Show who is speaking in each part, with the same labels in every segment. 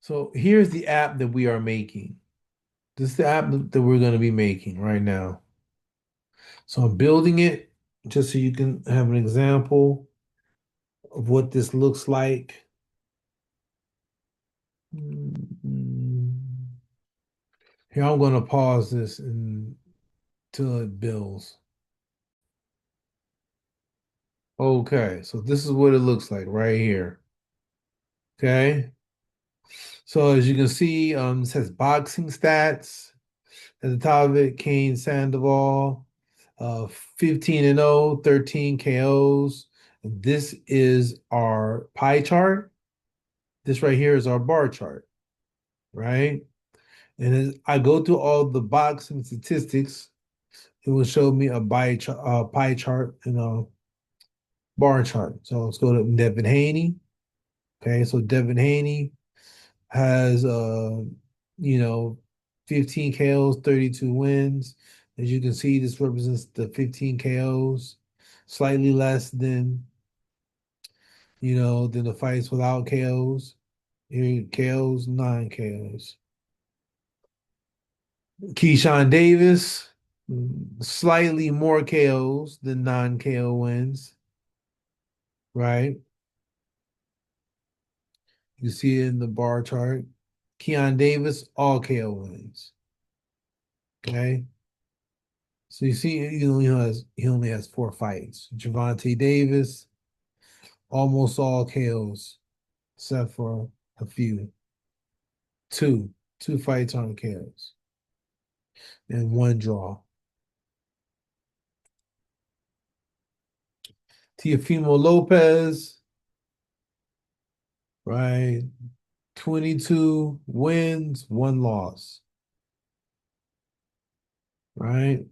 Speaker 1: So here's the app that we are making. This is the app that we're going to be making right now. So I'm building it just so you can have an example of what this looks like. Here, I'm going to pause this until it builds. Okay, so this is what it looks like right here. Okay, so as you can see, it says boxing stats at the top of it. Kane Sandoval, 15 and 0, 13 KOs. This is our pie chart. This right here is our bar chart, right? And as I go through all the boxing statistics, it will show me a pie chart and a bar chart. So let's go to Devin Haney. Okay, so Devin Haney has you know 15 KOs, 32 wins. As you can see, this represents the 15 KOs, slightly less than than the fights without KOs. Here, KOs, 9 KOs. Keyshawn Davis, slightly more KOs than non-KO wins, right? You see it in the bar chart. Keon Davis, all KO wins. Okay. So you see, he only has 4 fights. Javante Davis, almost all KOs, except for a few. Two. Two fights on KOs. And one draw. Teofimo Lopez, right? 22 wins, one loss. Right?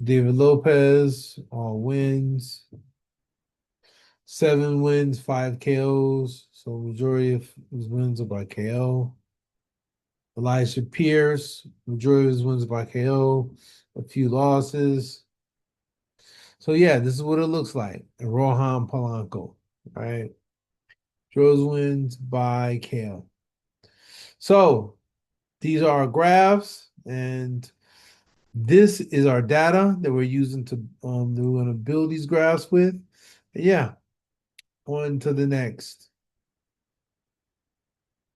Speaker 1: David Lopez, all wins. 7 wins, 5 KOs. So majority of his wins are by KO. Elijah Pierce, majority of his wins by KO, a few losses. So yeah, this is what it looks like. And Rohan Polanco, right? Draws wins by KO. So these are our graphs, and this is our data that we're using to that we're going to build these graphs with. And yeah, on to the next.